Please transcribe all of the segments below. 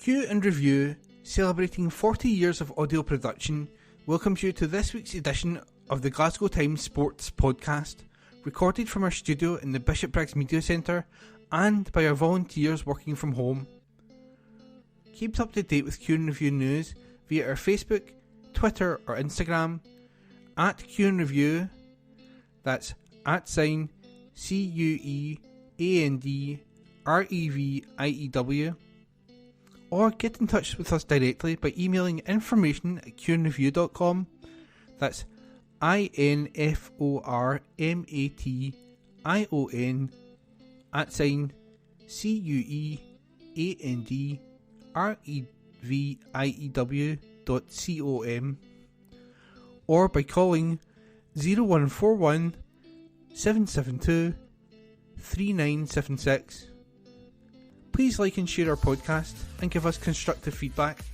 Q and Review, celebrating 40 years of audio production, welcomes you to this week's edition of the Glasgow Times Sports Podcast, recorded from our studio in the Bishopbriggs Media Centre and by our volunteers working from home. Keep up to date with Q and Review news via our Facebook, Twitter or Instagram at Q and Review, that's @ CUEANDREVIEW, or get in touch with us directly by emailing information@qandreview.com, that's INFORMATION @CUEANDREVIEW.com, or by calling 0141 772 3976. Please like and share our podcast and give us constructive feedback.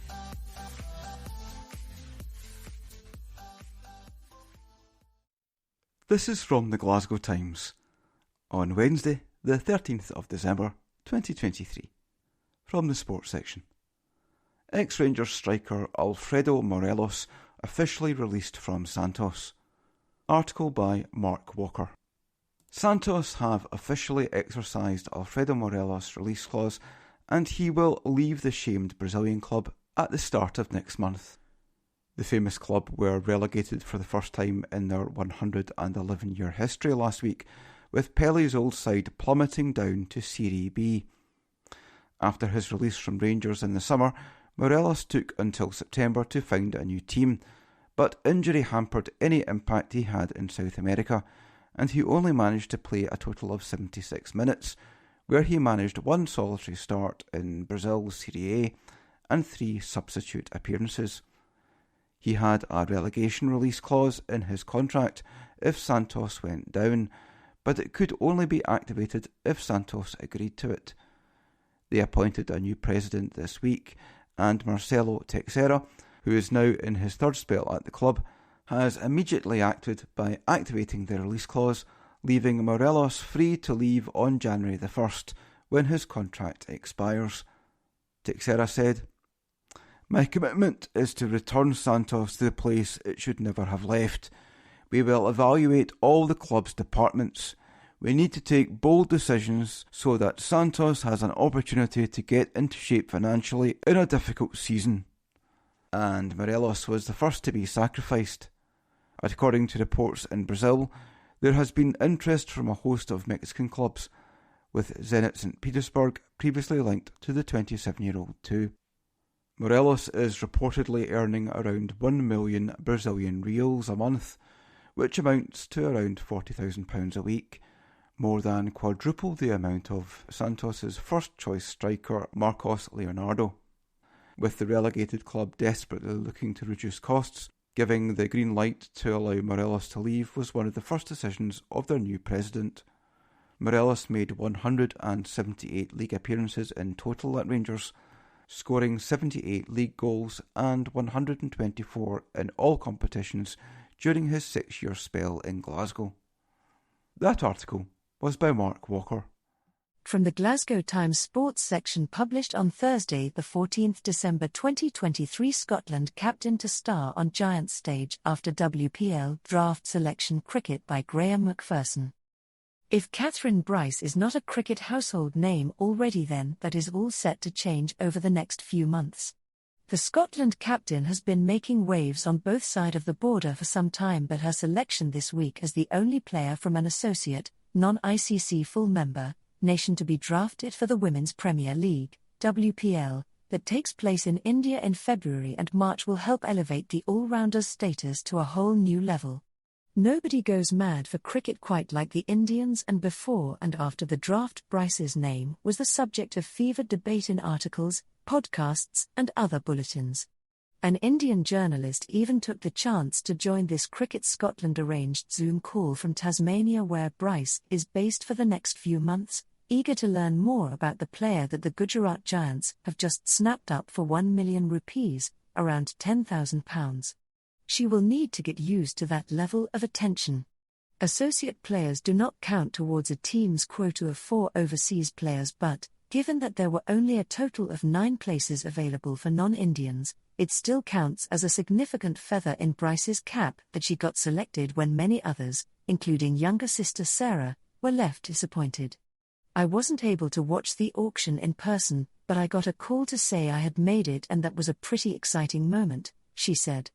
This is from the Glasgow Times on Wednesday, the 13th of December 2023. From the sports section. Ex-Rangers striker ALFREDO Morelos officially released from Santos. Article by Mark Walker. Santos have officially exercised Alfredo Morelos' release clause, and he will leave the shamed Brazilian club at the start of next month. The famous club were relegated for the first time in their 111-year history last week, with Pele's old side plummeting down to Serie B. After his release from Rangers in the summer, Morelos took until September to find a new team, but injury hampered any impact he had in South America, and he only managed to play a total of 76 minutes, where he managed one solitary start in Brazil's Serie A and 3 substitute appearances. He had a relegation release clause in his contract if Santos went down, but it could only be activated if Santos agreed to it. They appointed a new president this week, and Marcelo Teixeira, who is now in his third spell at the club, has immediately acted by activating the release clause, leaving Morelos free to leave on January the 1st, when his contract expires. Teixeira said, "My commitment is to return Santos to the place it should never have left. We will evaluate all the club's departments. We need to take bold decisions so that Santos has an opportunity to get into shape financially in a difficult season." And Morelos was the first to be sacrificed. According to reports in Brazil, there has been interest from a host of Mexican clubs, with Zenit St. Petersburg previously linked to the 27-year-old too. Morelos is reportedly earning around 1 million Brazilian reals a month, which amounts to around £40,000 a week, more than quadruple the amount of Santos' first-choice striker Marcos Leonardo. With the relegated club desperately looking to reduce costs, giving the green light to allow Morelos to leave was one of the first decisions of their new president. Morelos made 178 league appearances in total at Rangers, scoring 78 league goals and 124 in all competitions during his 6-year spell in Glasgow. That article was by Mark Walker. From the Glasgow Times Sports section published on Thursday, the 14th December 2023, Scotland captain to star on Giants stage after WPL draft selection. Cricket by Graham McPherson. If Catherine Bryce is not a cricket household name already, then that is all set to change over the next few months. The Scotland captain has been making waves on both sides of the border for some time, but her selection this week as the only player from an associate, non-ICC full member nation to be drafted for the Women's Premier League, WPL, that takes place in India in February and March will help elevate the all-rounder's status to a whole new level. Nobody goes mad for cricket quite like the Indians, and before and after the draft, Bryce's name was the subject of fevered debate in articles, podcasts and other bulletins. An Indian journalist even took the chance to join this Cricket Scotland arranged Zoom call from Tasmania, where Bryce is based, for the next few months, eager to learn more about the player that the Gujarat Giants have just snapped up for ₹1 million, around £10,000. She will need to get used to that level of attention. Associate players do not count towards a team's quota of 4 overseas players, but, Given that there were only a total of 9 places available for non-Indians, it still counts as a significant feather in Bryce's cap that she got selected when many others, including younger sister Sarah, were left disappointed. I wasn't able to watch the auction in person, but I got a call to say I had made it, and that was a pretty exciting moment, she said.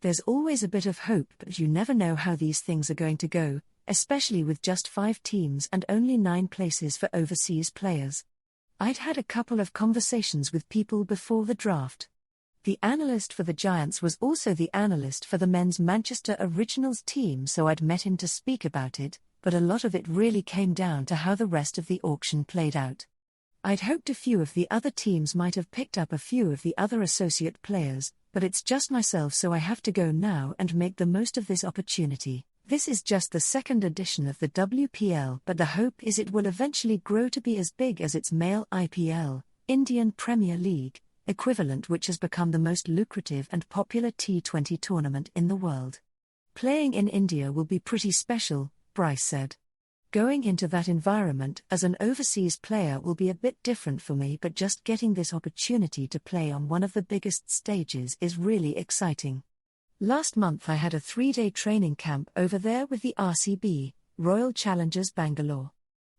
There's always a bit of hope, but you never know how these things are going to go, especially with just 5 teams and only 9 places for overseas players. I'd had a couple of conversations with people before the draft. The analyst for the Giants was also the analyst for the men's Manchester Originals team, so I'd met him to speak about it, but a lot of it really came down to how the rest of the auction played out. I'd hoped a few of the other teams might have picked up a few of the other associate players, but it's just myself, so I have to go now and make the most of this opportunity. This is just the second edition of the WPL, but the hope is it will eventually grow to be as big as its male IPL, Indian Premier League, equivalent, which has become the most lucrative and popular T20 tournament in the world. Playing in India will be pretty special, Bryce said. Going into that environment as an overseas player will be a bit different for me, but just getting this opportunity to play on one of the biggest stages is really exciting. Last month I had a 3-day training camp over there with the RCB, Royal Challengers Bangalore.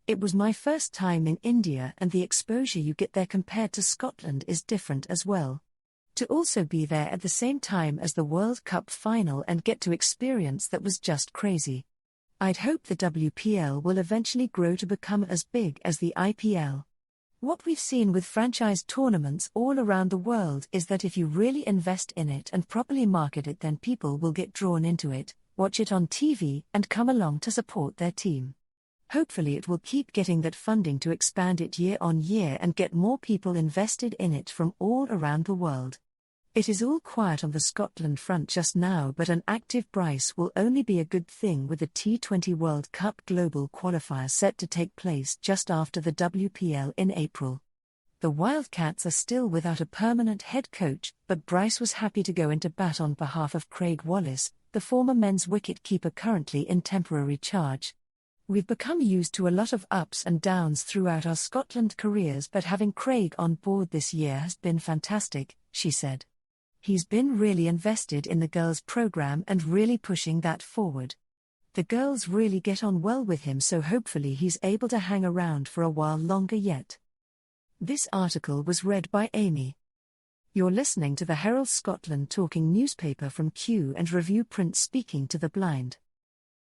It was my first time in India, and the exposure you get there compared to Scotland is different as well. To also be there at the same time as the World Cup final and get to experience that was just crazy. I'd hope the WPL will eventually grow to become as big as the IPL. What we've seen with franchise tournaments all around the world is that if you really invest in it and properly market it, then people will get drawn into it, watch it on TV, and come along to support their team. Hopefully it will keep getting that funding to expand it year on year and get more people invested in it from all around the world. It is all quiet on the Scotland front just now, but an active Bryce will only be a good thing with the T20 World Cup Global Qualifier set to take place just after the WPL in April. The Wildcats are still without a permanent head coach, but Bryce was happy to go into bat on behalf of Craig Wallace, the former men's wicket-keeper currently in temporary charge. We've become used to a lot of ups and downs throughout our Scotland careers, but having Craig on board this year has been fantastic, she said. He's been really invested in the girls' program and really pushing that forward. The girls really get on well with him, so hopefully he's able to hang around for a while longer yet. This article was read by Amy. You're listening to the Herald Scotland talking newspaper from Q and Review Print, speaking to the blind.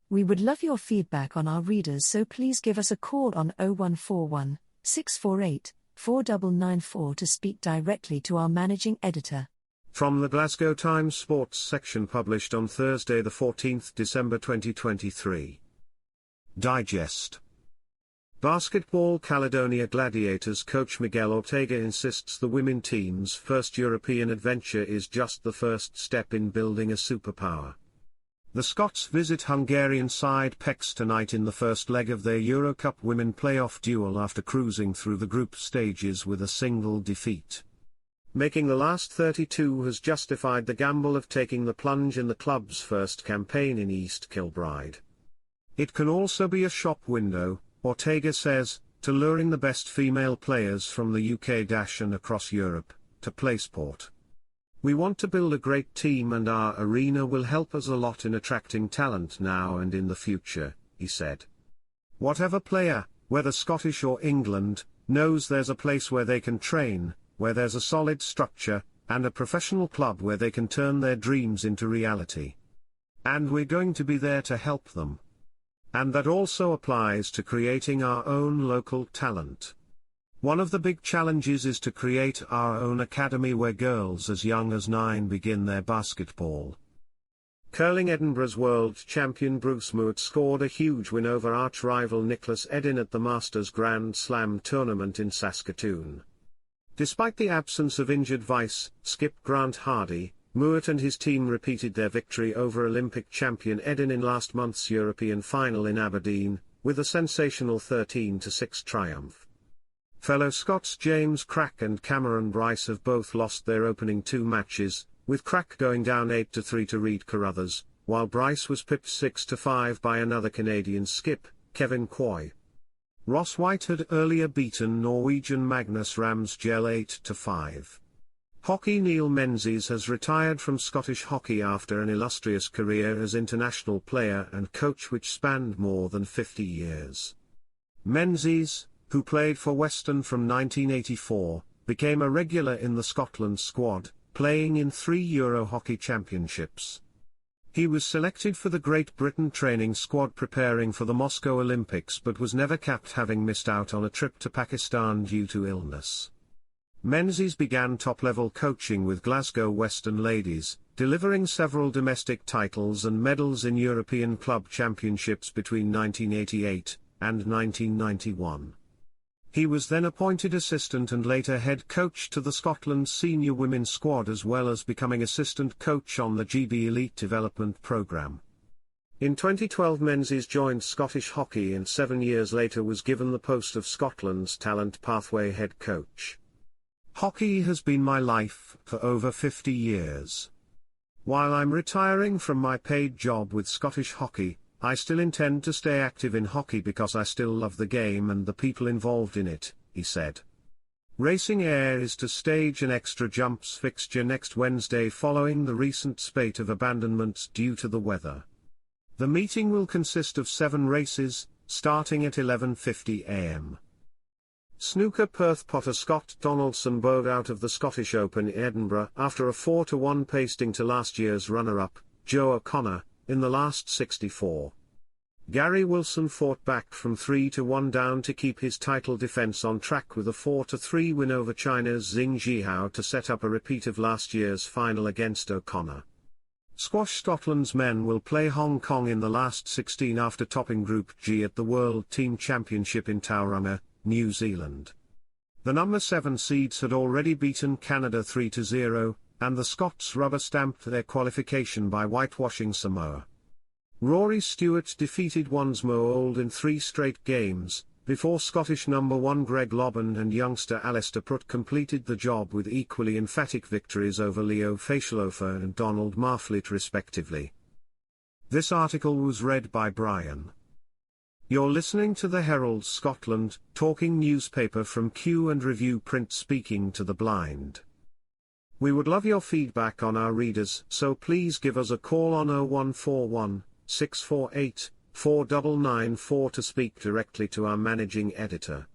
We would love your feedback on our readers, so please give us a call on 0141 648 4994 to speak directly to our managing editor. From the Glasgow Times Sports section, published on Thursday the 14th December 2023. Digest. Basketball Caledonia Gladiators coach Miguel Ortega insists the women team's first European adventure is just the first step in building a superpower. The Scots visit Hungarian side PEX tonight in the first leg of their Euro Cup women playoff duel after cruising through the group stages with a single defeat. Making the last 32 has justified the gamble of taking the plunge in the club's first campaign in East Kilbride. It can also be a shop window, Ortega says, to luring the best female players from the UK and across Europe to play sport. We want to build a great team, and our arena will help us a lot in attracting talent now and in the future, he said. Whatever player, whether Scottish or England, knows there's a place where they can train, where there's a solid structure, and a professional club where they can turn their dreams into reality. And we're going to be there to help them. And that also applies to creating our own local talent. One of the big challenges is to create our own academy where girls as young as 9 begin their basketball. Curling Edinburgh's world champion Bruce Mouat scored a huge win over arch-rival Nicholas Edin at the Masters Grand Slam tournament in Saskatoon. Despite the absence of injured vice skip Grant Hardy, Mouat and his team repeated their victory over Olympic champion Edin in last month's European final in Aberdeen, with a sensational 13-6 triumph. Fellow Scots James Crack and Cameron Bryce have both lost their opening 2 matches, with Crack going down 8-3 to Reid Carruthers, while Bryce was pipped 6-5 by another Canadian skip, Kevin Coy. Ross White had earlier beaten Norwegian Magnus Ramsgell 8-5. Hockey. Neil Menzies has retired from Scottish hockey after an illustrious career as international player and coach which spanned more than 50 years. Menzies, who played for Weston from 1984, became a regular in the Scotland squad, playing in 3 Euro Hockey Championships. He was selected for the Great Britain training squad preparing for the Moscow Olympics but was never capped, having missed out on a trip to Pakistan due to illness. Menzies began top-level coaching with Glasgow Western Ladies, delivering several domestic titles and medals in European Club Championships between 1988 and 1991. He was then appointed assistant and later head coach to the Scotland senior women's squad, as well as becoming assistant coach on the GB Elite Development Programme. In 2012 Menzies joined Scottish Hockey and 7 years later was given the post of Scotland's Talent Pathway head coach. Hockey has been my life for over 50 years. While I'm retiring from my paid job with Scottish Hockey, I still intend to stay active in hockey because I still love the game and the people involved in it, he said. Racing Air is to stage an extra jumps fixture next Wednesday following the recent spate of abandonments due to the weather. The meeting will consist of 7 races, starting at 11:50 am. Snooker. Perth Potter Scott Donaldson bowed out of the Scottish Open in Edinburgh after a 4-1 pasting to last year's runner-up, Joe O'Connor, in the last 64. Gary Wilson fought back from 3-1 down to keep his title defence on track with a 4-3 win over China's Xing Zhihao to set up a repeat of last year's final against O'Connor. Squash. Scotland's men will play Hong Kong in the last 16 after topping Group G at the World Team Championship in Tauranga, New Zealand. The number 7 seeds had already beaten Canada 3-0, and the Scots rubber-stamped their qualification by whitewashing Samoa. Rory Stewart defeated Wansmo Old in 3 straight games, before Scottish number 1 Greg Lobban and youngster Alistair Prutt completed the job with equally emphatic victories over Leo Facialofa and Donald Marfleet respectively. This article was read by Brian. You're listening to the Herald Scotland, talking newspaper from Q and Review Print, speaking to the blind. We would love your feedback on our readers, so please give us a call on 0141 648 4994 to speak directly to our managing editor.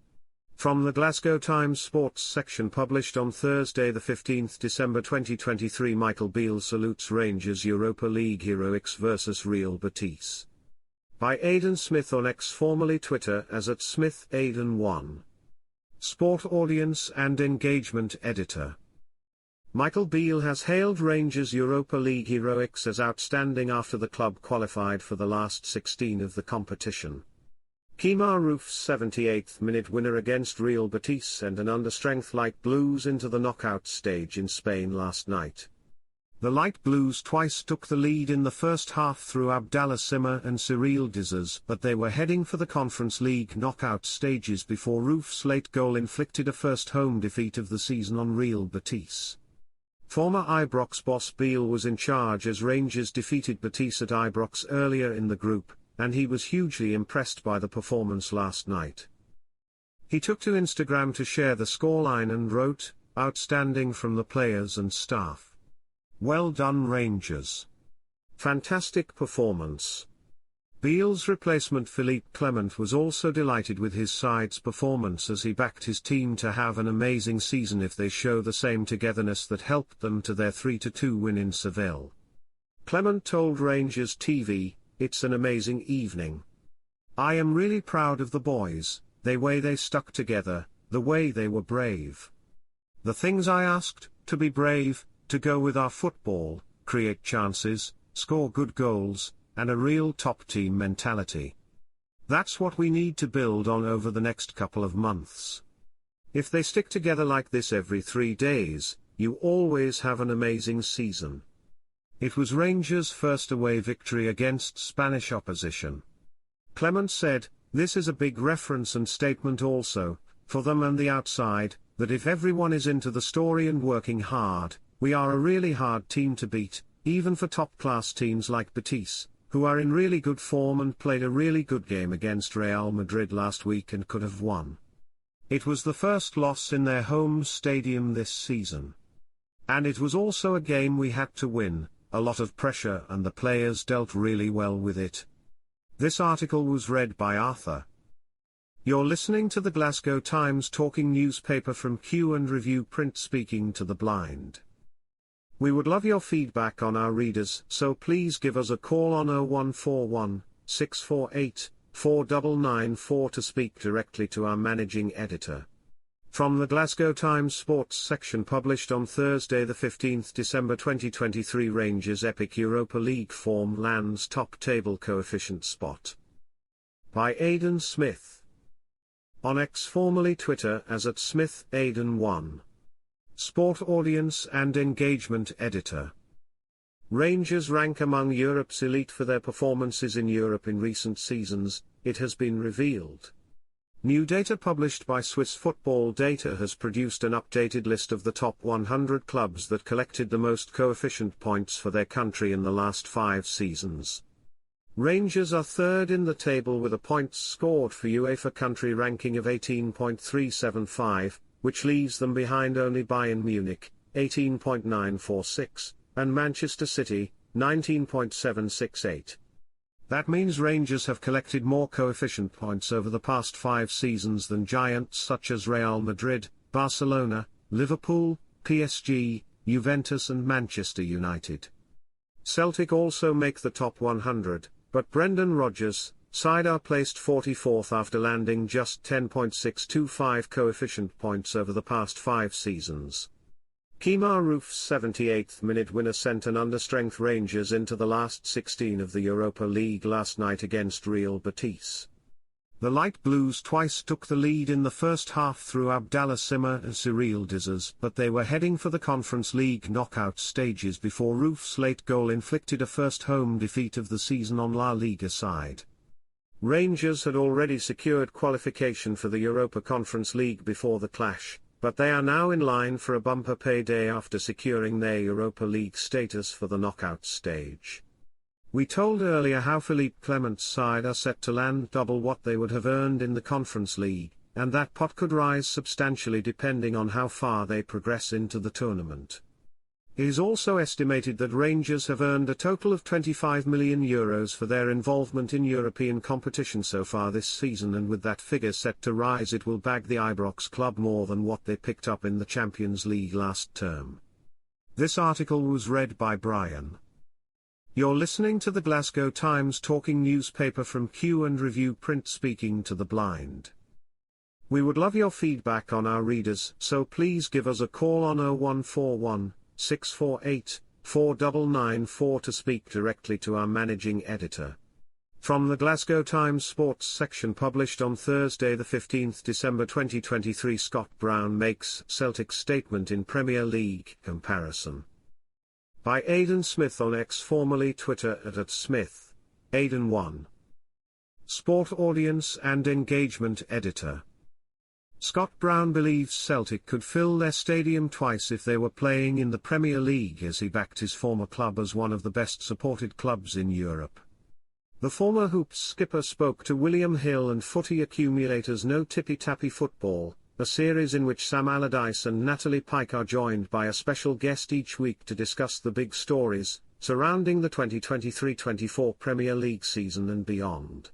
From the Glasgow Times Sports section published on Thursday the 15th December 2023, Michael Beale salutes Rangers Europa League heroics versus Real Betis. By Aidan Smith on X, formerly Twitter as @SmithAidan1. Sport Audience and Engagement Editor. Michael Beale has hailed Rangers Europa League heroics as outstanding after the club qualified for the last 16 of the competition. Kemar Roof's 78th minute winner against Real Betis sent an understrength Light Blues into the knockout stage in Spain last night. The Light Blues twice took the lead in the first half through Abdallah Simmer and Cyril Dizes, but they were heading for the Conference League knockout stages before Roof's late goal inflicted a first home defeat of the season on Real Betis. Former Ibrox boss Beale was in charge as Rangers defeated Betis at Ibrox earlier in the group, and he was hugely impressed by the performance last night. He took to Instagram to share the scoreline and wrote, "Outstanding from the players and staff. Well done Rangers. Fantastic performance." Beale's replacement Philippe Clement was also delighted with his side's performance as he backed his team to have an amazing season if they show the same togetherness that helped them to their 3-2 win in Seville. Clement told Rangers TV, "It's an amazing evening. I am really proud of the boys, the way they stuck together, the way they were brave. The things I asked, to be brave, to go with our football, create chances, score good goals, and a real top team mentality. That's what we need to build on over the next couple of months. If they stick together like this every 3 days, you always have an amazing season." It was Rangers' first away victory against Spanish opposition. Clement said, "This is a big reference and statement also, for them and the outside, that if everyone is into the story and working hard, we are a really hard team to beat, even for top-class teams like Betis, who are in really good form and played a really good game against Real Madrid last week and could have won. It was the first loss in their home stadium this season. And it was also a game we had to win, a lot of pressure, and the players dealt really well with it. This article was read by Arthur. You're listening to the Glasgow Times talking newspaper from Q and Review Print, speaking to the blind. We would love your feedback on our readers, so please give us a call on 0141 648 4994 to speak directly to our managing editor. From the Glasgow Times Sports section, published on Thursday the 15th December 2023, Rangers' epic Europa League form lands top table coefficient spot. By Aidan Smith. On X, formerly Twitter, as @SmithAidan1. Sport Audience and Engagement Editor. Rangers rank among Europe's elite for their performances in Europe in recent seasons, it has been revealed. New data published by Swiss Football Data has produced an updated list of the top 100 clubs that collected the most coefficient points for their country in the last 5 seasons. Rangers are third in the table with a points scored for UEFA country ranking of 18.375, which leaves them behind only Bayern Munich, 18.946, and Manchester City, 19.768. That means Rangers have collected more coefficient points over the past 5 seasons than giants such as Real Madrid, Barcelona, Liverpool, PSG, Juventus and Manchester United. Celtic also make the top 100, but Brendan Rodgers' side are placed 44th after landing just 10.625 coefficient points over the past 5 seasons. Kemar Roof's 78th minute winner sent an understrength Rangers into the last 16 of the Europa League last night against Real Betis. The Light Blues twice took the lead in the first half through Abdallah Simmer and Cyril Dizers, but they were heading for the Conference League knockout stages before Roof's late goal inflicted a first home defeat of the season on La Liga side. Rangers had already secured qualification for the Europa Conference League before the clash, but they are now in line for a bumper payday after securing their Europa League status for the knockout stage. We told earlier how Philippe Clement's side are set to land double what they would have earned in the Conference League, and that pot could rise substantially depending on how far they progress into the tournament. It is also estimated that Rangers have earned a total of €25 million for their involvement in European competition so far this season, and with that figure set to rise, it will bag the Ibrox club more than what they picked up in the Champions League last term. This article was read by Brian. You're listening to the Glasgow Times talking newspaper from Q and Review Print, speaking to the blind. We would love your feedback on our readers, so please give us a call on 0141 648 4994 to speak directly to our managing editor. From the Glasgow Times Sports section, published on Thursday the 15th December 2023, Scott Brown makes Celtic statement in Premier League comparison. By Aidan Smith on X, formerly Twitter, @SmithAidan1. Sport Audience and Engagement Editor. Scott Brown believes Celtic could fill their stadium twice if they were playing in the Premier League, as he backed his former club as one of the best supported clubs in Europe. The former Hoops skipper spoke to William Hill and Footy Accumulators' No Tippy Tappy Football, a series in which Sam Allardyce and Natalie Pike are joined by a special guest each week to discuss the big stories surrounding the 2023-24 Premier League season and beyond.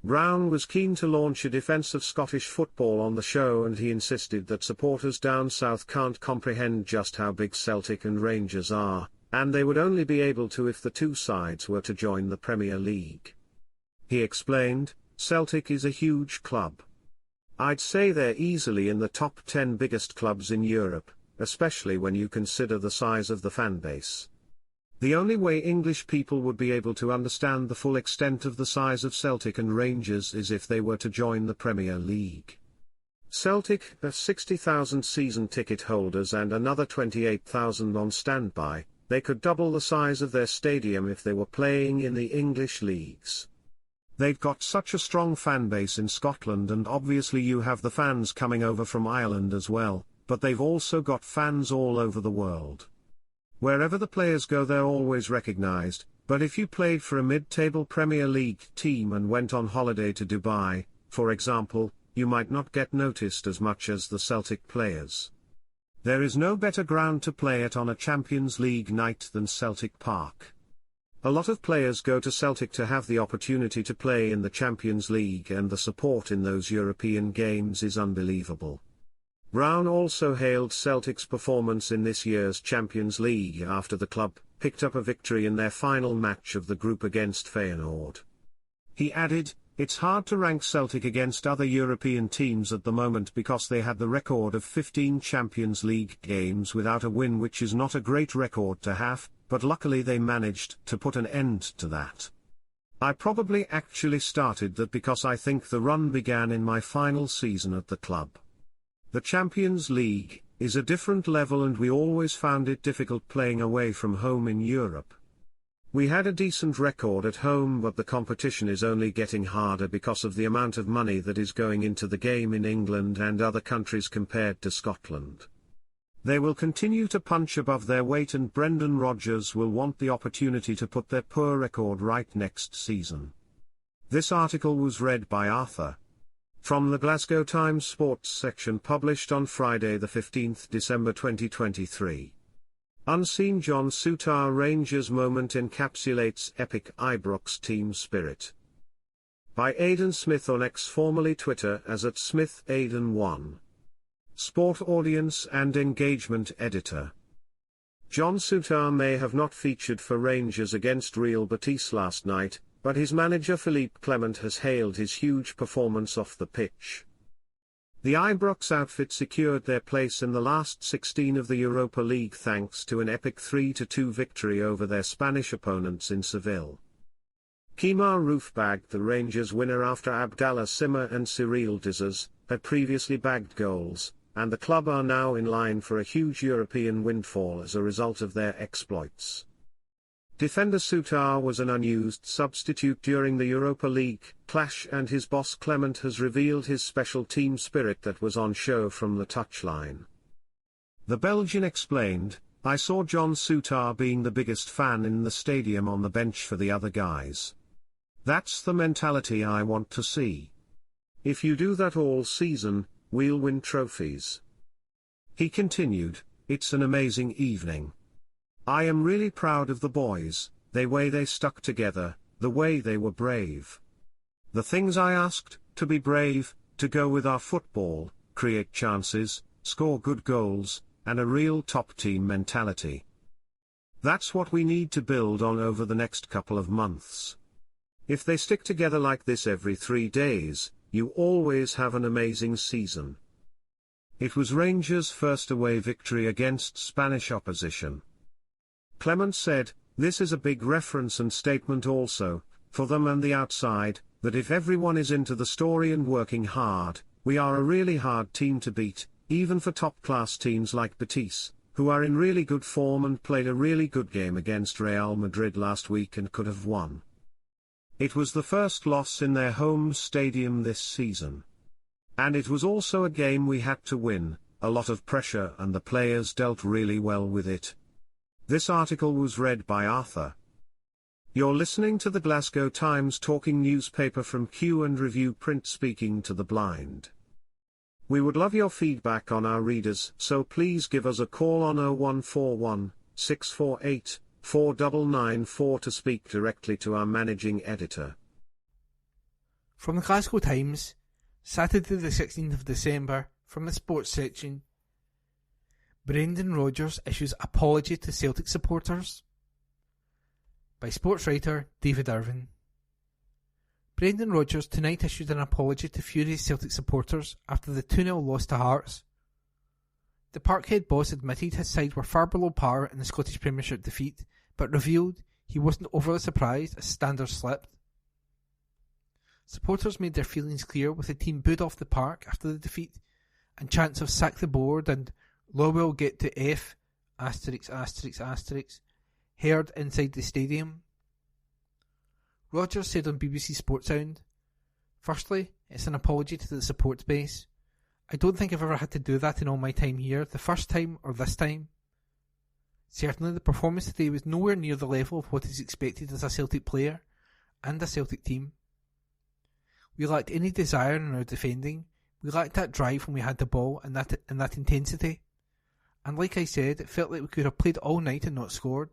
Brown was keen to launch a defence of Scottish football on the show, and he insisted that supporters down south can't comprehend just how big Celtic and Rangers are, and they would only be able to if the two sides were to join the Premier League. He explained, "Celtic is a huge club. I'd say they're easily in the top 10 biggest clubs in Europe, especially when you consider the size of the fan base. The only way English people would be able to understand the full extent of the size of Celtic and Rangers is if they were to join the Premier League. Celtic have 60,000 season ticket holders and another 28,000 on standby. They could double the size of their stadium if they were playing in the English leagues. They've got such a strong fan base in Scotland, and obviously you have the fans coming over from Ireland as well, but they've also got fans all over the world. Wherever the players go, they're always recognised, But if you played for a mid-table Premier League team and went on holiday to Dubai, for example, you might not get noticed as much as the Celtic players. There is no better ground to play at on a Champions League night than Celtic Park. A lot of players go to Celtic to have the opportunity to play in the Champions League, and the support in those European games is unbelievable. Brown also hailed Celtic's performance in this year's Champions League after the club picked up a victory in their final match of the group against Feyenoord. He added, "It's hard to rank Celtic against other European teams at the moment because they had the record of 15 Champions League games without a win, which is not a great record to have, but luckily they managed to put an end to that. I probably actually started that because I think the run began in my final season at the club. The Champions League is a different level and we always found it difficult playing away from home in Europe. We had a decent record at home, but the competition is only getting harder because of the amount of money that is going into the game in England and other countries compared to Scotland. They will continue to punch above their weight, and Brendan Rodgers will want the opportunity to put their poor record right next season." This article was read by Arthur. From the Glasgow Times Sports section, published on Friday the 15th December 2023. Unseen John Souttar Rangers moment encapsulates epic Ibrox team spirit. By Aidan Smith on X, formerly Twitter as @SmithAidan1. Sport Audience and Engagement Editor. John Souttar may have not featured for Rangers against Real Betis last night, but his manager Philippe Clement has hailed his huge performance off the pitch. The Ibrox outfit secured their place in the last 16 of the Europa League thanks to an epic 3-2 victory over their Spanish opponents in Seville. Kemar Roof bagged the Rangers winner after Abdallah Sima and Cyril Dizers had previously bagged goals, and the club are now in line for a huge European windfall as a result of their exploits. Defender Souttar was an unused substitute during the Europa League clash, and his boss Clement has revealed his special team spirit that was on show from the touchline. The Belgian explained, "I saw John Souttar being the biggest fan in the stadium on the bench for the other guys. That's the mentality I want to see. If you do that all season, we'll win trophies." He continued, "It's an amazing evening. I am really proud of the boys, the way they stuck together, the way they were brave. The things I asked, to be brave, to go with our football, create chances, score good goals, and a real top team mentality. That's what we need to build on over the next couple of months. If they stick together like this every 3 days, you always have an amazing season." It was Rangers' first away victory against Spanish opposition. Clement said, "This is a big reference and statement also, for them and the outside, that if everyone is into the story and working hard, we are a really hard team to beat, even for top-class teams like Betis, who are in really good form and played a really good game against Real Madrid last week and could have won. It was the first loss in their home stadium this season. And it was also a game we had to win, a lot of pressure, and the players dealt really well with it." This article was read by Arthur. You're listening to the Glasgow Times talking newspaper from Q and Review Print, speaking to the blind. We would love your feedback on our readers, so please give us a call on 0141 648 4994 to speak directly to our managing editor. From the Glasgow Times, Saturday the 16th of December, from the sports section. Brendan Rodgers issues apology to Celtic supporters. By sports writer David Irvin. Brendan Rodgers tonight issued an apology to furious Celtic supporters after the 2-0 loss to Hearts. The Parkhead boss admitted his side were far below par in the Scottish Premiership defeat, but revealed he wasn't overly surprised as standards slipped. Supporters made their feelings clear with the team booed off the park after the defeat, and chants of "sack the board" and "Lowell get to F***" heard inside the stadium. Rodgers said on BBC Sports Sound, "Firstly, it's an apology to the support base. I don't think I've ever had to do that in all my time here, the first time or this time. Certainly the performance today was nowhere near the level of what is expected as a Celtic player and a Celtic team. We lacked any desire in our defending, we lacked that drive when we had the ball and that intensity. And like I said, it felt like we could have played all night and not scored.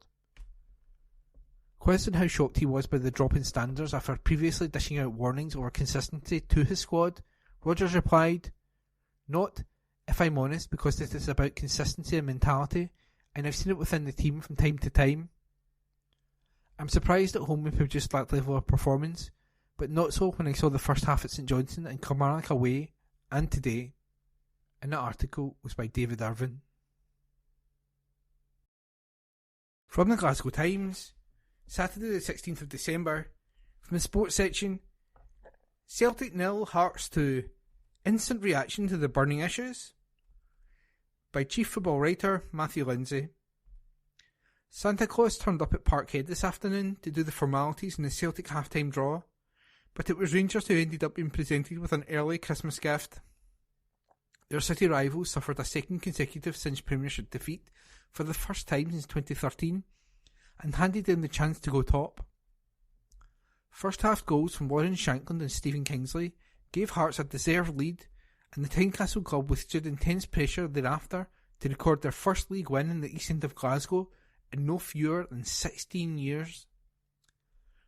Questioned how shocked he was by the drop in standards after previously dishing out warnings over consistency to his squad, Rodgers replied, "Not, if I'm honest, because it is about consistency and mentality, and I've seen it within the team from time to time. I'm surprised at home we produced that level of performance, but not so when I saw the first half at St Johnstone and Kilmarnock away, and today." And that article was by David Irvin. From the Glasgow Times, Saturday the 16th of December, from the sports section, Celtic 0, Hearts 2, instant reaction to the burning issues, by chief football writer Matthew Lindsay. Santa Claus turned up at Parkhead this afternoon to do the formalities in the Celtic half-time draw, but it was Rangers who ended up being presented with an early Christmas gift. Their city rivals suffered a second consecutive Cinch Premiership defeat for the first time since 2013, and handed in the chance to go top. First half goals from Lauren Shankland and Stephen Kingsley gave Hearts a deserved lead, and the Tynecastle club withstood intense pressure thereafter to record their first league win in the east end of Glasgow in no fewer than 16 years.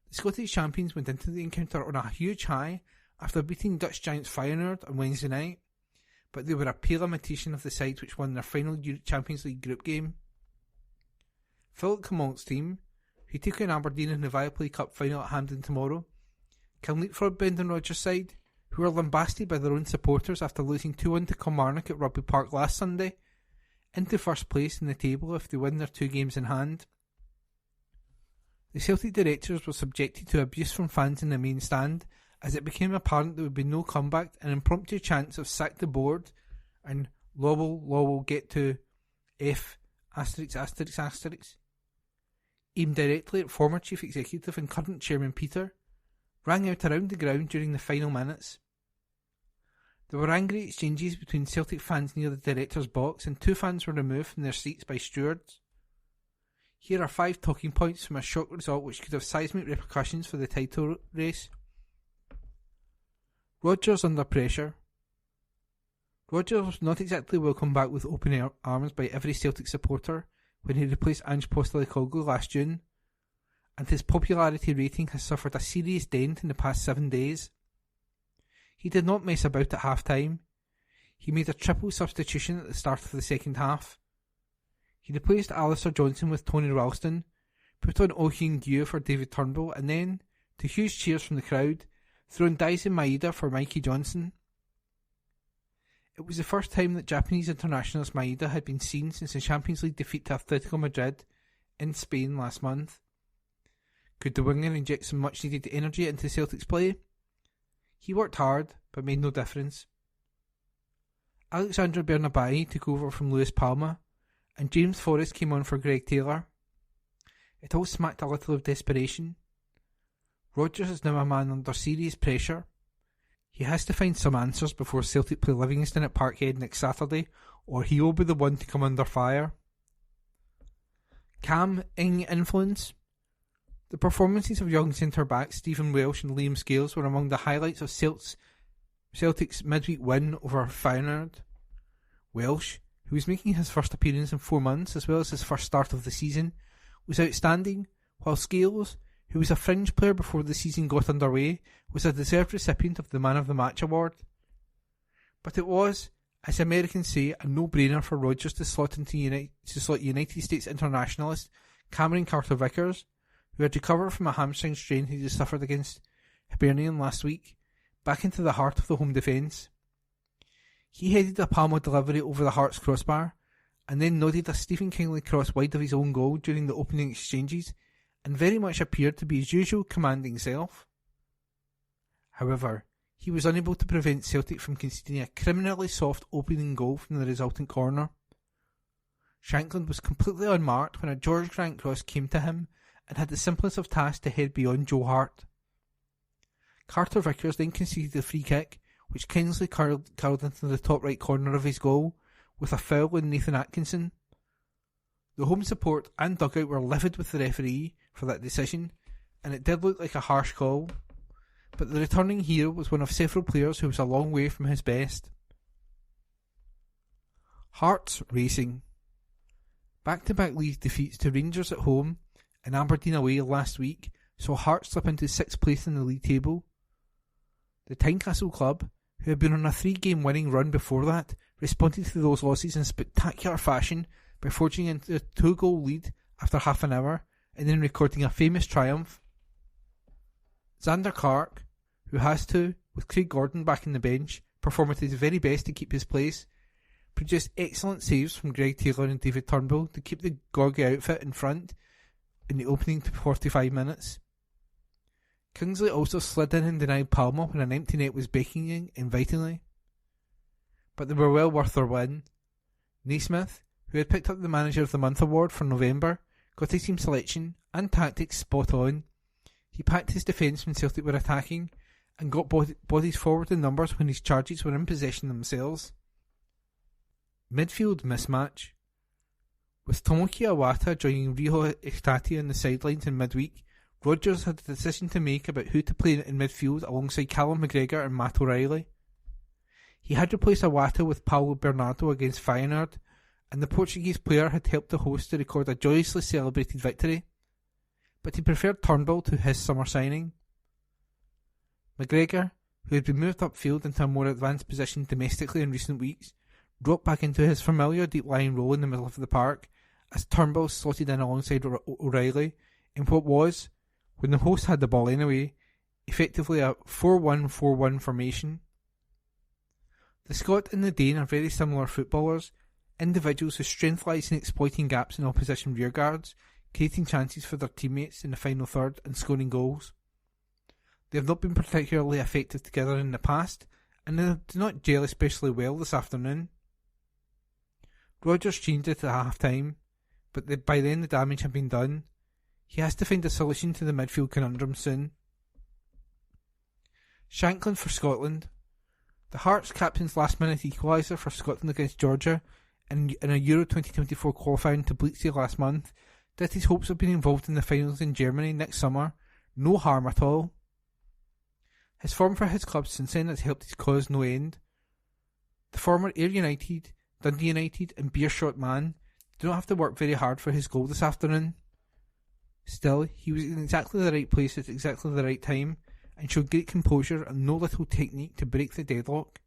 The Scottish champions went into the encounter on a huge high after beating Dutch giants Feyenoord on Wednesday night, but they were a pale imitation of the sides which won their final Champions League group game. Philip Camalt's team, who took on Aberdeen in the Viaplay Cup final at Hampden tomorrow, can leapfrog Brendan Rodgers' side, who were lambasted by their own supporters after losing 2-1 to Kilmarnock at Rugby Park last Sunday, into first place in the table if they win their 2 games in hand. The Celtic directors were subjected to abuse from fans in the main stand as it became apparent there would be no comeback, and impromptu chants of "sack the board" and "Lowell get to F***" aimed directly at former chief executive and current chairman Peter, rang out around the ground during the final minutes. There were angry exchanges between Celtic fans near the director's box, and 2 fans were removed from their seats by stewards. Here are 5 talking points from a shock result which could have seismic repercussions for the title race. Rodgers under pressure. Rodgers was not exactly welcomed back with open arms by every Celtic supporter when he replaced Ange Postecoglou last June, and his popularity rating has suffered a serious dent in the past 7 days. He did not mess about at half-time. He made a triple substitution at the start of the second half. He replaced Alistair Johnson with Tony Ralston, put on Oisin Gue for David Turnbull, and then, to huge cheers from the crowd, threw in Daisen Maeda for Mikey Johnson. It was the first time that Japanese internationalist Maeda had been seen since the Champions League defeat to Atletico Madrid in Spain last month. Could the winger inject some much needed energy into Celtic's play? He worked hard, but made no difference. Alexandre Bernabei took over from Luis Palma, and James Forrest came on for Greg Taylor. It all smacked a little of desperation. Rodgers is now a man under serious pressure. He has to find some answers before Celtic play Livingston at Parkhead next Saturday, or he will be the one to come under fire. Cam Ing influence. The performances of young centre-backs Stephen Welsh and Liam Scales were among the highlights of Celtic's midweek win over Feyenoord. Welsh, who was making his first appearance in 4 months as well as his first start of the season, was outstanding, while Scales, who was a fringe player before the season got underway, was a deserved recipient of the Man of the Match award. But it was, as Americans say, a no-brainer for Rodgers to slot United States internationalist Cameron Carter-Vickers, who had recovered from a hamstring strain he had suffered against Hibernian last week, back into the heart of the home defence. He headed a Palma delivery over the Hearts crossbar, and then nodded a Stephen Kingsley cross wide of his own goal during the opening exchanges, and very much appeared to be his usual commanding self. However, he was unable to prevent Celtic from conceding a criminally soft opening goal from the resultant corner. Shankland was completely unmarked when a George Grant cross came to him and had the simplest of tasks to head beyond Joe Hart. Carter-Vickers then conceded a free kick, which Kingsley curled into the top right corner of his goal, with a foul on Nathan Atkinson. The home support and dugout were livid with the referee for that decision, and it did look like a harsh call, but the returning hero was one of several players who was a long way from his best. Hearts racing. Back-to-back league defeats to Rangers at home and Aberdeen away last week saw Hearts slip into 6th place in the league table. The Tynecastle club, who had been on a 3-game winning run before that, responded to those losses in spectacular fashion by forging into a 2-goal lead after half an hour and then recording a famous triumph. Xander Clark, who has to, with Craig Gordon back in the bench, perform at his very best to keep his place, produced excellent saves from Greg Taylor and David Turnbull to keep the Gorgie outfit in front in the opening 45 minutes. Kingsley also slid in and denied Palmer when an empty net was beckoning invitingly. But they were well worth their win. Naismith, who had picked up the Manager of the Month award for November, got his team selection and tactics spot on. He packed his defence when Celtic were attacking and got bodies forward in numbers when his charges were in possession themselves. Midfield mismatch. With Tomoki Iwata joining Riho Ekitati on the sidelines in midweek, Rodgers had a decision to make about who to play in midfield alongside Callum McGregor and Matt O'Reilly. He had replaced Iwata with Paulo Bernardo against Feyenoord, and the Portuguese player had helped the host to record a joyously celebrated victory, but he preferred Turnbull to his summer signing. McGregor, who had been moved upfield into a more advanced position domestically in recent weeks, dropped back into his familiar deep-lying role in the middle of the park as Turnbull slotted in alongside O'Reilly in what was, when the host had the ball anyway, effectively a 4-1-4-1 formation. The Scot and the Dane are very similar footballers, individuals whose strength lies in exploiting gaps in opposition rearguards, creating chances for their teammates in the final third and scoring goals. They have not been particularly effective together in the past, and they do not gel especially well this afternoon. Rodgers changed it at half-time, but by then the damage had been done. He has to find a solution to the midfield conundrum soon. Shankland for Scotland. The Hearts captain's last-minute equaliser for Scotland against Georgia in a Euro 2024 qualifying to Bleaksea last month did his hopes of being involved in the finals in Germany next summer no harm at all. His form for his club since then has helped his cause no end. The former Ayr United, Dundee United and Beerschot man do not have to work very hard for his goal this afternoon. Still, he was in exactly the right place at exactly the right time and showed great composure and no little technique to break the deadlock.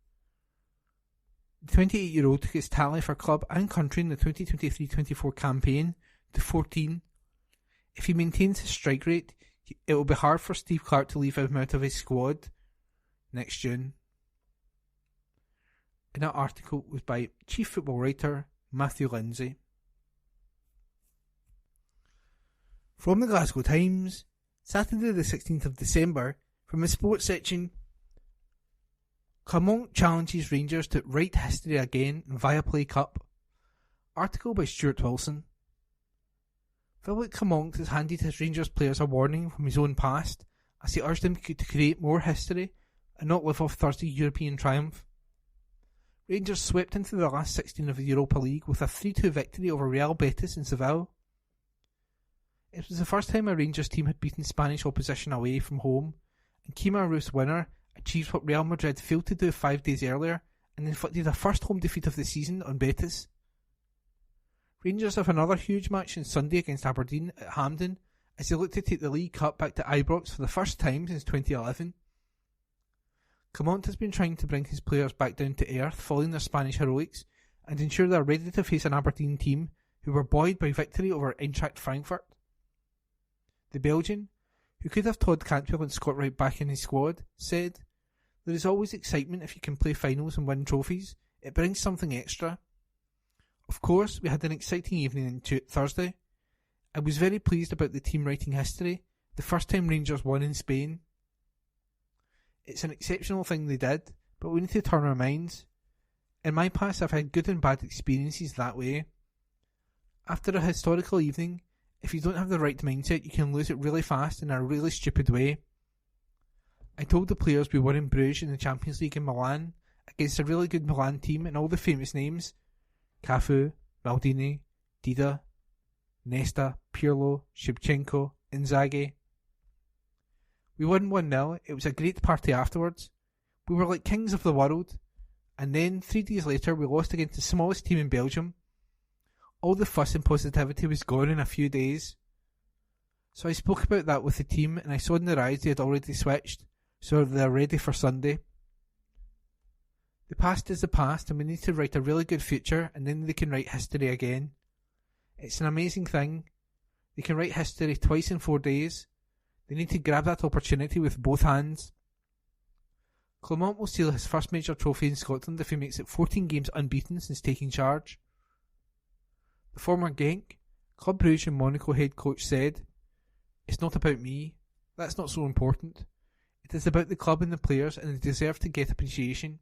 The 28-year-old took his tally for club and country in the 2023-24 campaign to 14. If he maintains his strike rate, it will be hard for Steve Clarke to leave him out of his squad next June. And that article was by Chief Football Writer Matthew Lindsay. From the Glasgow Times, Saturday the 16th of December, from the sports section, Clermont challenges Rangers to write history again in Viaplay Cup. Article by Stuart Wilson. Philip Clermont has handed his Rangers players a warning from his own past as he urged them to create more history and not live off Thursday's European triumph. Rangers swept into the last 16 of the Europa League with a 3-2 victory over Real Betis in Seville. It was the first time a Rangers team had beaten Spanish opposition away from home, and Kemar Roof's winner achieved what Real Madrid failed to do 5 days earlier and inflicted a first home defeat of the season on Betis. Rangers have another huge match on Sunday against Aberdeen at Hampden as they look to take the League Cup back to Ibrox for the first time since 2011. Clermont has been trying to bring his players back down to earth following their Spanish heroics and ensure they are ready to face an Aberdeen team who were buoyed by victory over Eintracht Frankfurt. The Belgian, who could have Todd Cantwell and Scott Wright back in his squad, said, "There is always excitement if you can play finals and win trophies. It brings something extra. Of course, we had an exciting evening on Thursday. I was very pleased about the team writing history, the first time Rangers won in Spain. It's an exceptional thing they did, but we need to turn our minds. In my past, I've had good and bad experiences that way. After a historical evening, if you don't have the right mindset, you can lose it really fast in a really stupid way. I told the players we were in Bruges in the Champions League in Milan, against a really good Milan team and all the famous names, Cafu, Maldini, Dida, Nesta, Pirlo, Shevchenko, Inzaghi. We won 1-0, it was a great party afterwards. We were like kings of the world, and then 3 days later we lost against the smallest team in Belgium. All the fuss and positivity was gone in a few days. So I spoke about that with the team, and I saw in their eyes they had already switched, so they're ready for Sunday. The past is the past, and we need to write a really good future, and then they can write history again. It's an amazing thing. They can write history twice in 4 days. They need to grab that opportunity with both hands. Clement will steal his first major trophy in Scotland if he makes it 14 games unbeaten since taking charge. The former Genk, Club Brugge and Monaco head coach said, "It's not about me. That's not so important. It is about the club and the players, and they deserve to get appreciation.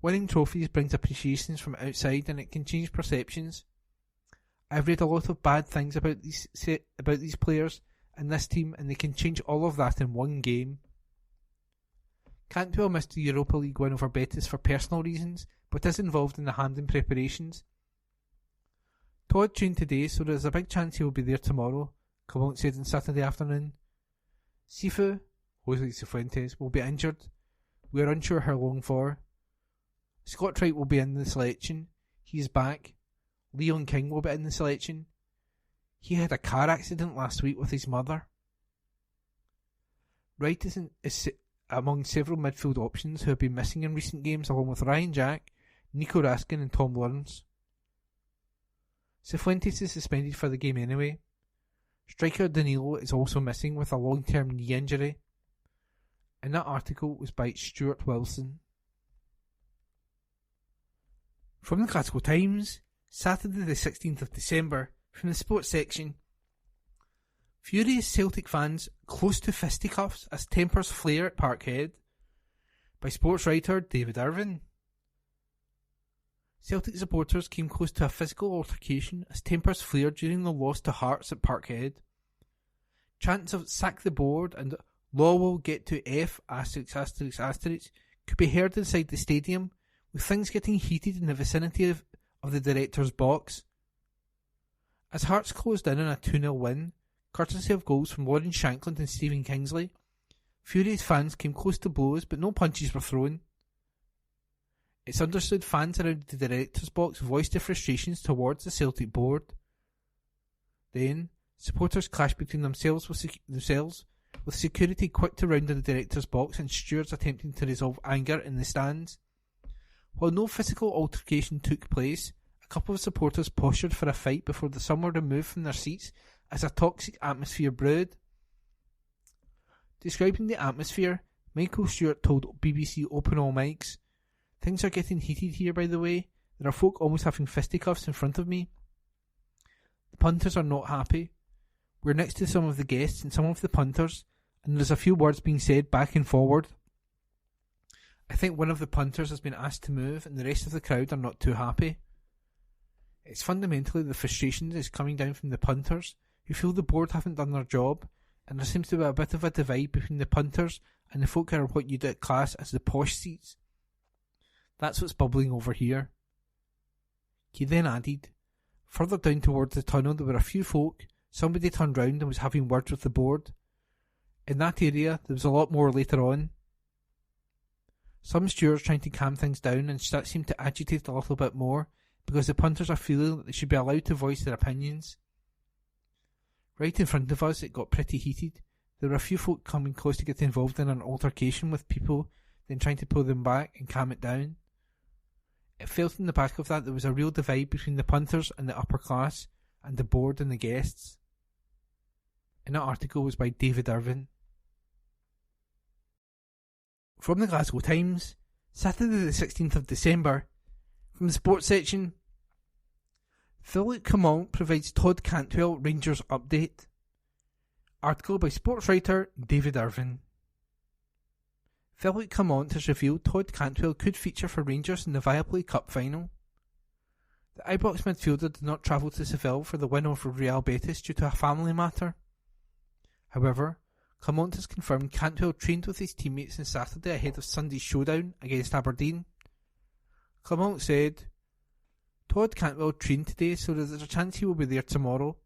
Winning trophies brings appreciations from outside, and it can change perceptions. I've read a lot of bad things about these players and this team, and they can change all of that in one game." Cantwell missed the Europa League win over Betis for personal reasons, but is involved in the Hampden preparations. Todd trained today, so there's a big chance he will be there tomorrow, Clement said on Saturday afternoon. Sifu, Jose Cifuentes, will be injured. We are unsure how long for. Scott Wright will be in the selection. He is back. Leon King will be in the selection. He had a car accident last week with his mother. Wright is among several midfield options who have been missing in recent games, along with Ryan Jack, Nico Raskin and Tom Lawrence. Cifuentes is suspended for the game anyway. Striker Danilo is also missing with a long-term knee injury. And that article was by Stuart Wilson. From the Glasgow Times, Saturday the 16th of December, from the sports section. Furious Celtic fans close to fisticuffs as tempers flare at Parkhead, by sports writer David Irvine. Celtic supporters came close to a physical altercation as tempers flared during the loss to Hearts at Parkhead. Chants of "sack the board" and "law will get to F*** could be heard inside the stadium, with things getting heated in the vicinity of the director's box. As Hearts closed in on a 2-0 win, courtesy of goals from Lauren Shankland and Stephen Kingsley, furious fans came close to blows, but no punches were thrown. It's understood fans around the director's box voiced their frustrations towards the Celtic board. Then, supporters clashed between themselves with security quick to round the director's box and stewards attempting to resolve anger in the stands. While no physical altercation took place, a couple of supporters postured for a fight before some were removed from their seats as a toxic atmosphere brewed. Describing the atmosphere, Michael Stewart told BBC Open All Mics, "Things are getting heated here, by the way. There are folk almost having fisticuffs in front of me. The punters are not happy. We're next to some of the guests and some of the punters, and there's a few words being said back and forward. I think one of the punters has been asked to move, and the rest of the crowd are not too happy. It's fundamentally the frustration that is coming down from the punters, who feel the board haven't done their job, and there seems to be a bit of a divide between the punters and the folk who are what you'd class as the posh seats. That's what's bubbling over here." He then added, "Further down towards the tunnel there were a few folk. Somebody turned round and was having words with the board. In that area there was a lot more later on. Some stewards trying to calm things down, and that seemed to agitate a little bit more, because the punters are feeling that they should be allowed to voice their opinions. Right in front of us it got pretty heated. There were a few folk coming close to get involved in an altercation with people, then trying to pull them back and calm it down. It felt in the back of that there was a real divide between the punters and the upper class, and the board and the guests." And that article was by David Irvine. From the Glasgow Times, Saturday the 16th of December, from the sports section. Philip Clement provides Todd Cantwell Rangers update. Article by sports writer David Irvine. Philip Clement has revealed Todd Cantwell could feature for Rangers in the Viaplay Cup final. The Ibrox midfielder did not travel to Seville for the win over Real Betis due to a family matter. However, Clement has confirmed Cantwell trained with his teammates on Saturday ahead of Sunday's showdown against Aberdeen. Clement said, Todd Cantwell trained today, so there's a chance he will be there tomorrow.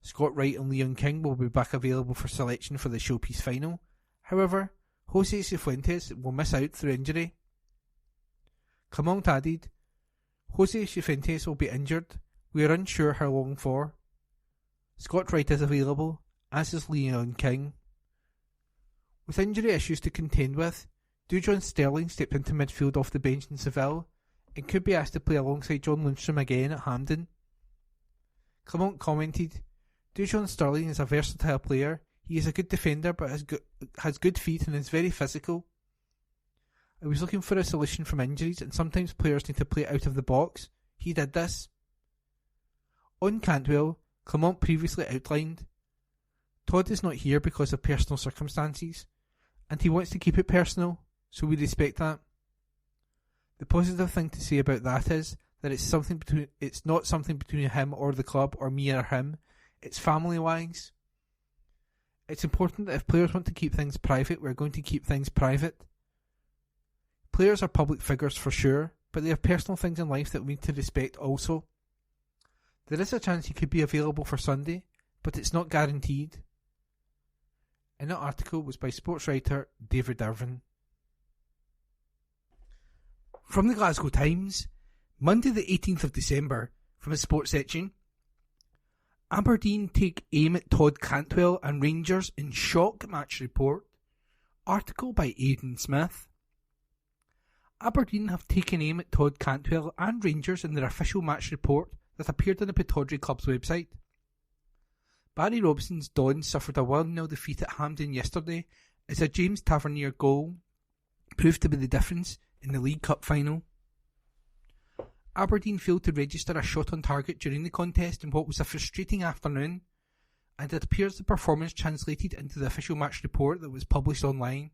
Scott Wright and Leon King will be back available for selection for the showpiece final. However, Jose Cifuentes will miss out through injury. Clement added, Jose Cifuentes will be injured. We are unsure how long for. Scott Wright is available, as is Leon King. With injury issues to contend with, Dujon Sterling stepped into midfield off the bench in Seville and could be asked to play alongside John Lundstram again at Hampden. Clement commented, Dujon Sterling is a versatile player. He is a good defender but has good feet and is very physical. I was looking for a solution from injuries, and sometimes players need to play out of the box. He did this. On Cantwell, Clement previously outlined, Todd is not here because of personal circumstances, and he wants to keep it personal, so we respect that. The positive thing to say about that is that it's not something between him or the club or me or him. It's family-wise. It's important that if players want to keep things private, we're going to keep things private. Players are public figures for sure, but they have personal things in life that we need to respect also. There is a chance he could be available for Sunday, but it's not guaranteed. And that article was by sports writer David Irvin. From the Glasgow Times, Monday the 18th of December, from a sports section, Aberdeen take aim at Todd Cantwell and Rangers in shock match report. Article by Aidan Smith. Aberdeen have taken aim at Todd Cantwell and Rangers in their official match report that appeared on the Pittodrie Club's website. Barry Robson's Dons suffered a 1-0 defeat at Hampden yesterday as a James Tavernier goal proved to be the difference in the League Cup final. Aberdeen failed to register a shot on target during the contest in what was a frustrating afternoon, and it appears the performance translated into the official match report that was published online.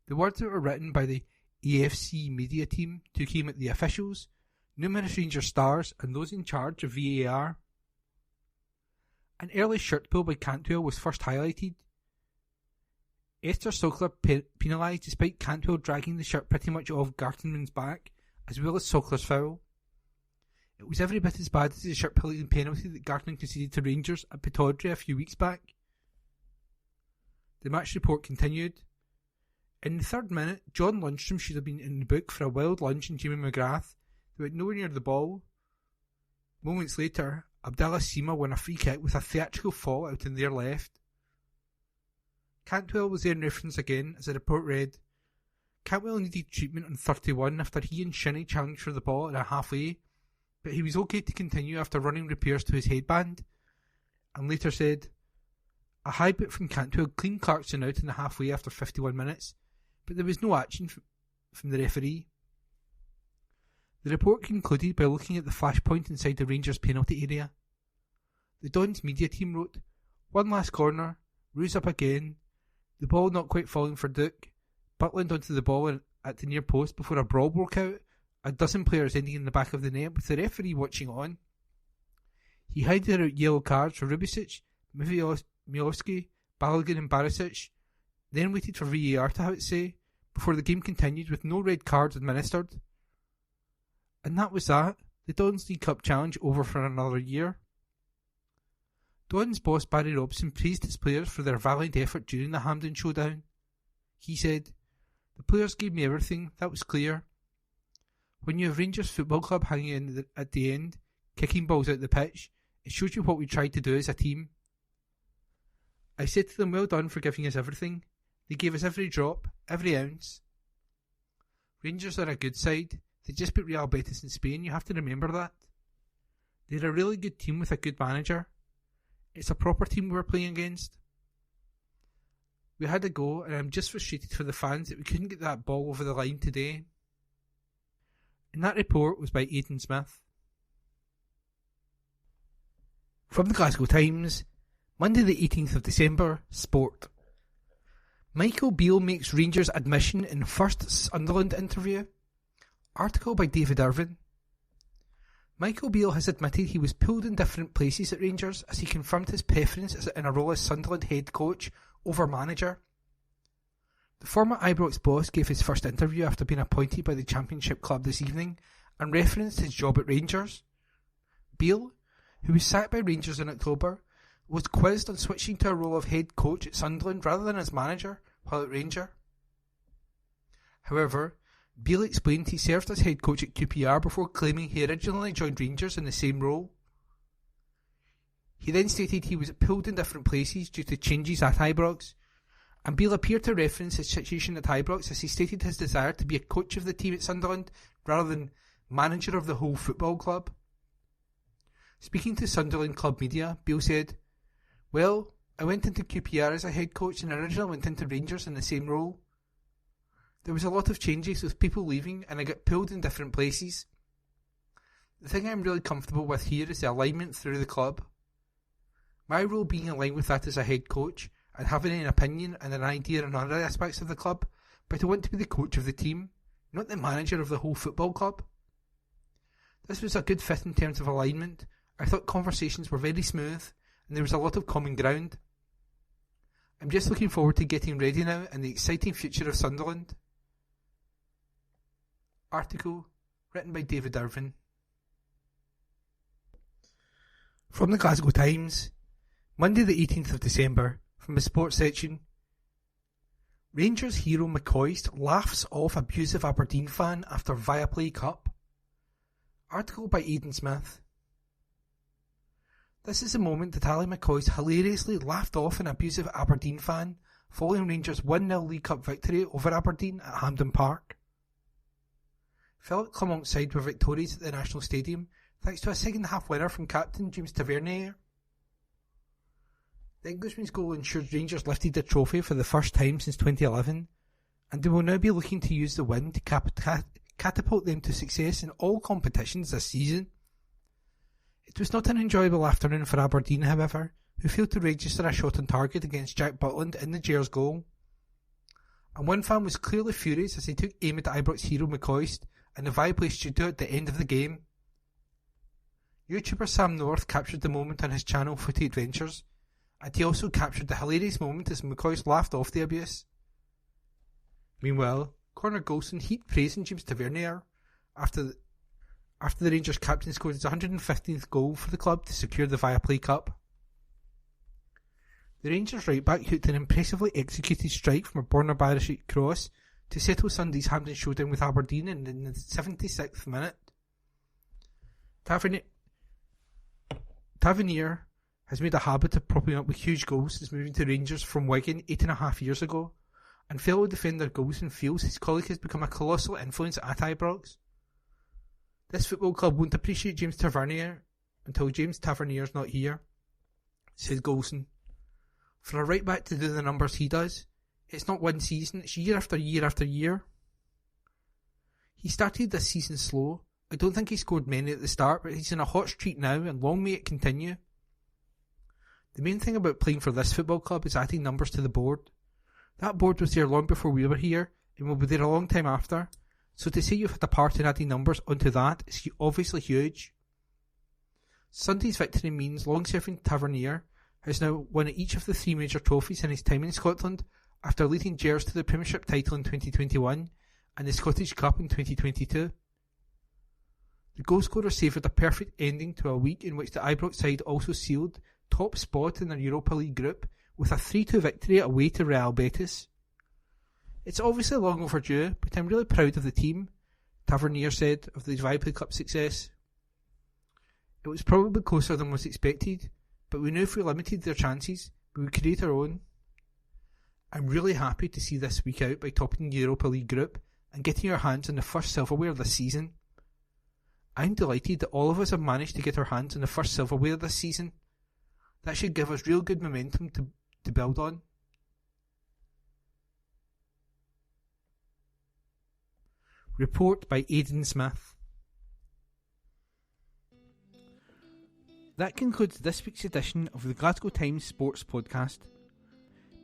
The words that were written by the AFC media team took aim at the officials, numerous Rangers stars and those in charge of VAR. An early shirt pull by Cantwell was first highlighted. Esther Sokler penalised despite Cantwell dragging the shirt pretty much off Gartenmann's back, as well as Sokler's foul. It was every bit as bad as the shirt pulling penalty that Gartenmann conceded to Rangers at Pittodrie a few weeks back. The match report continued. In the 3rd minute, John Lundstram should have been in the book for a wild lunge in Jamie McGrath, who went nowhere near the ball. Moments later, Abdallah Sima won a free kick with a theatrical fall out in their left. Cantwell was there in reference again, as the report read, Cantwell needed treatment on 31 after he and Shinnie challenged for the ball at a halfway, but he was okay to continue after running repairs to his headband, and later said, a high boot from Cantwell cleaned Clarkson out in the halfway after 51 minutes, but there was no action from the referee. The report concluded by looking at the flashpoint inside the Rangers penalty area. The Dons media team wrote, one last corner, Roos up again, the ball not quite falling for Duke, Butland onto the ball at the near post before a brawl broke out, a dozen players ending in the back of the net with the referee watching on. He handed out yellow cards for Rubicic, Milovski, Balogun and Barisic, then waited for VAR to have its say, before the game continued with no red cards administered. And that was that, the Dons League Cup challenge over for another year. Dons boss Barry Robson praised his players for their valiant effort during the Hampden showdown. He said, the players gave me everything, that was clear. When you have Rangers Football Club hanging in at the end, kicking balls out the pitch, it shows you what we tried to do as a team. I said to them, well done for giving us everything. They gave us every drop, every ounce. Rangers are a good side. They just beat Real Betis in Spain, you have to remember that. They're a really good team with a good manager. It's a proper team we're playing against. We had a go, and I'm just frustrated for the fans that we couldn't get that ball over the line today. And that report was by Aidan Smith. From the Glasgow Times, Monday the 18th of December, Sport. Michael Beale makes Rangers admission in first Sunderland interview. Article by David Irvin. Michael Beale has admitted he was pulled in different places at Rangers as he confirmed his preference in a role as Sunderland head coach over manager. The former Ibrox boss gave his first interview after being appointed by the Championship club this evening and referenced his job at Rangers. Beale, who was sacked by Rangers in October, was quizzed on switching to a role of head coach at Sunderland rather than as manager while at Rangers. However, Beale explained he served as head coach at QPR before claiming he originally joined Rangers in the same role. He then stated he was pulled in different places due to changes at Ibrox, and Beale appeared to reference his situation at Ibrox as he stated his desire to be a coach of the team at Sunderland rather than manager of the whole football club. Speaking to Sunderland club media, Beale said, "Well, I went into QPR as a head coach and originally went into Rangers in the same role. There was a lot of changes with people leaving and I got pulled in different places. The thing I'm really comfortable with here is the alignment through the club. My role being in line with that as a head coach and having an opinion and an idea on other aspects of the club, but I want to be the coach of the team, not the manager of the whole football club. This was a good fit in terms of alignment. I thought conversations were very smooth and there was a lot of common ground. I'm just looking forward to getting ready now and the exciting future of Sunderland." Article written by David Irvin. From the Glasgow Times, Monday the 18th of December, from the sports section. Rangers hero McCoist laughs off abusive Aberdeen fan after Viaplay Cup. Article by Aidan Smith. This is the moment that Ali McCoist hilariously laughed off an abusive Aberdeen fan following Rangers' 1-0 League Cup victory over Aberdeen at Hampden Park. Philip Clement's side were victorious at the National Stadium thanks to a second-half winner from captain James Tavernier. The Englishman's goal ensured Rangers lifted the trophy for the first time since 2011, and they will now be looking to use the win to catapult them to success in all competitions this season. It was not an enjoyable afternoon for Aberdeen, however, who failed to register a shot on target against Jack Butland in the Gers goal. And one fan was clearly furious as he took aim at Ibrox hero McCoist in the Viaplay studio at the end of the game. YouTuber Sam North captured the moment on his channel Footy Adventures, and he also captured the hilarious moment as McCoist laughed off the abuse. Meanwhile, Connor Golson heaped praise on James Tavernier after the Rangers captain scored his 115th goal for the club to secure the Viaplay Cup. The Rangers right-back hooked an impressively executed strike from a Borna Barisic cross to settle Sunday's Hampden showdown with Aberdeen in the 76th minute. Tavernier has made a habit of propping up with huge goals since moving to Rangers from Wigan 8.5 years ago, and fellow defender Golson feels his colleague has become a colossal influence at Ibrox. This football club won't appreciate James Tavernier until James Tavernier's not here, said Golson. For a right back to do the numbers he does, it's not one season, it's year after year after year. He started this season slow. I don't think he scored many at the start, but he's in a hot streak now and long may it continue. The main thing about playing for this football club is adding numbers to the board. That board was there long before we were here and will be there a long time after, so to say you've had a part in adding numbers onto that is obviously huge. Sunday's victory means long-serving Tavernier has now won each of the 3 major trophies in his time in Scotland after leading Gers to the Premiership title in 2021 and the Scottish Cup in 2022. The goalscorer savoured a perfect ending to a week in which the Ibrox side also sealed top spot in their Europa League group with a 3-2 victory away to Real Betis. It's obviously long overdue, but I'm really proud of the team, Tavernier said of the Viaplay Cup success. It was probably closer than was expected, but we knew if we limited their chances, we would create our own. I'm really happy to see this week out by topping the Europa League group and getting our hands on the first silverware this season. I'm delighted that all of us have managed to get our hands on the first silverware this season. That should give us real good momentum to build on. Report by Aidan Smith. That concludes this week's edition of the Glasgow Times Sports Podcast.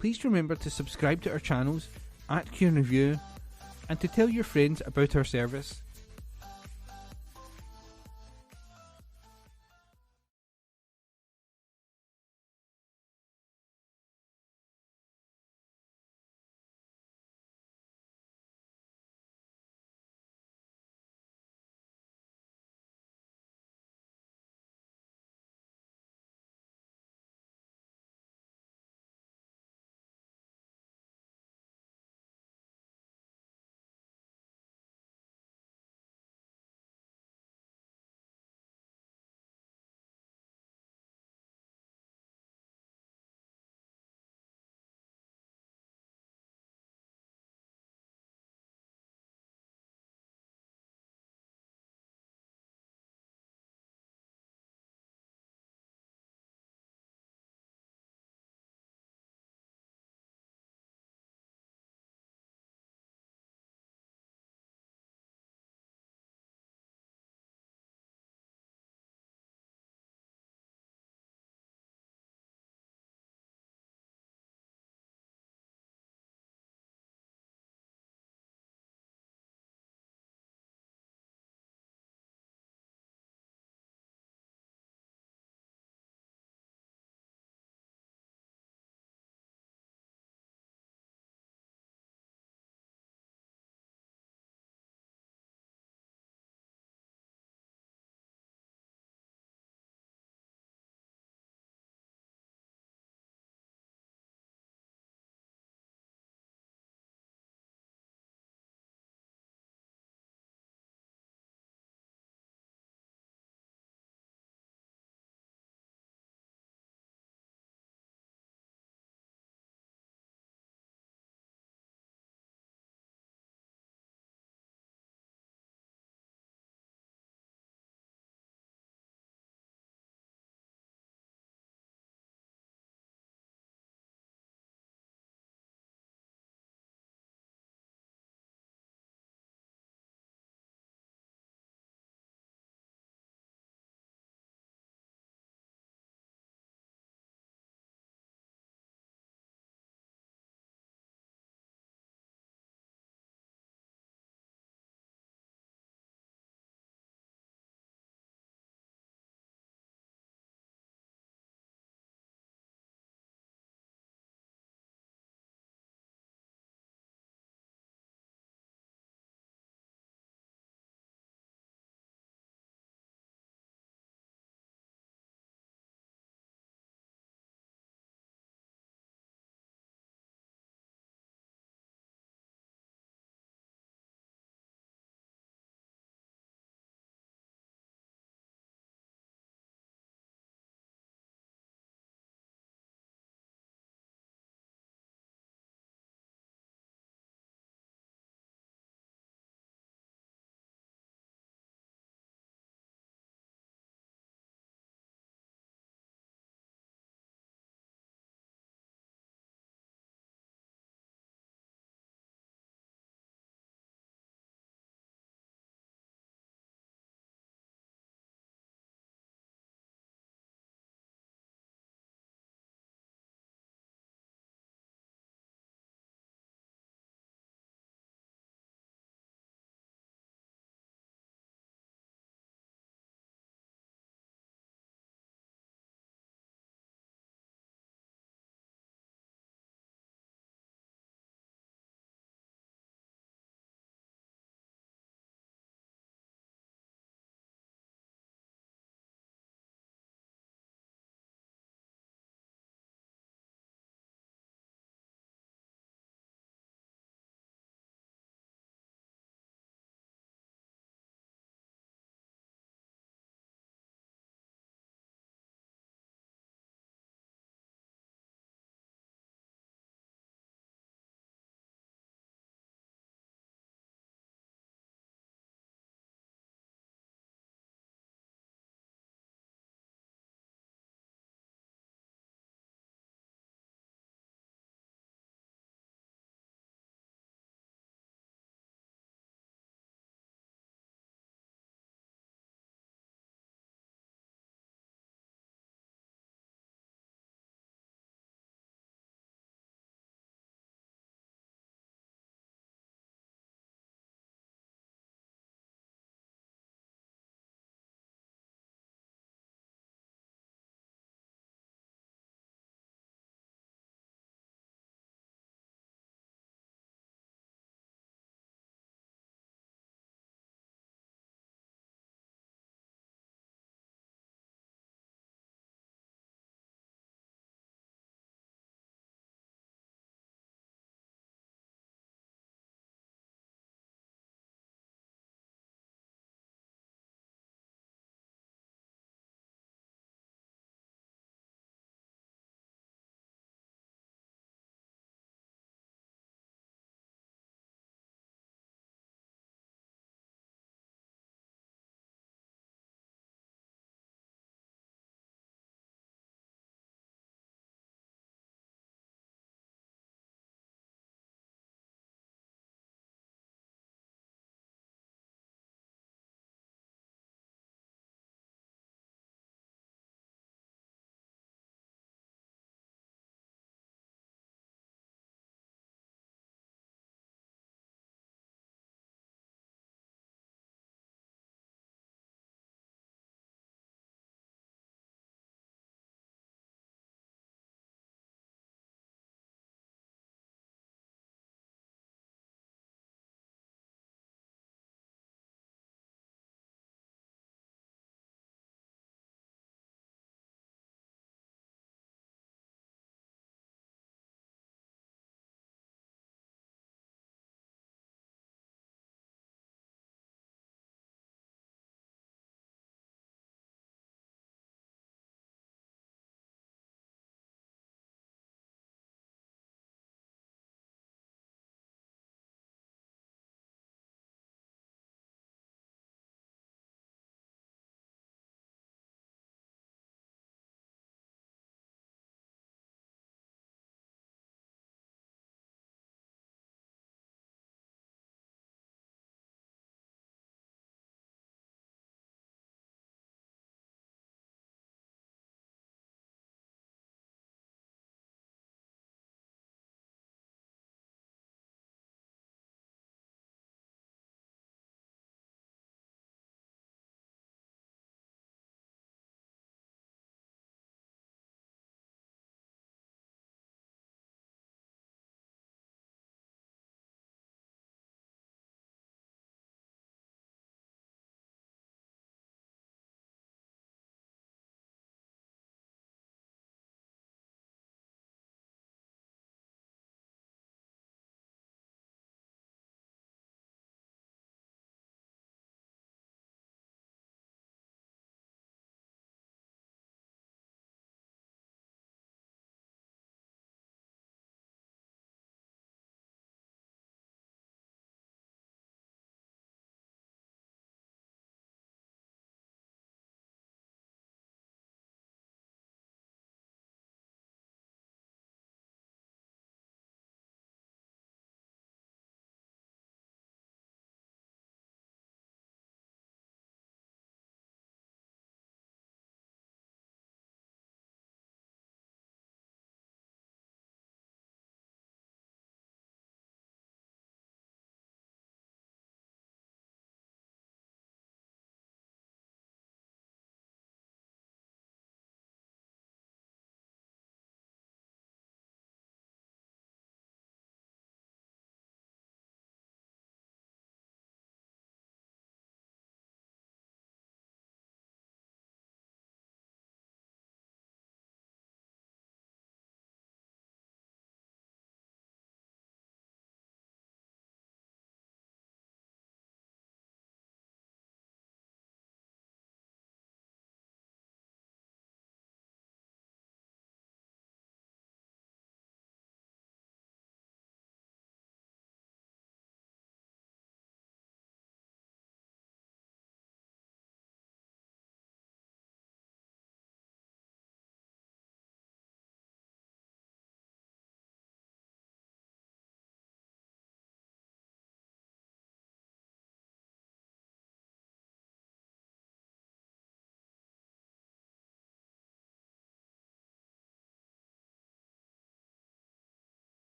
Please remember to subscribe to our channels at Q&Review and to tell your friends about our service.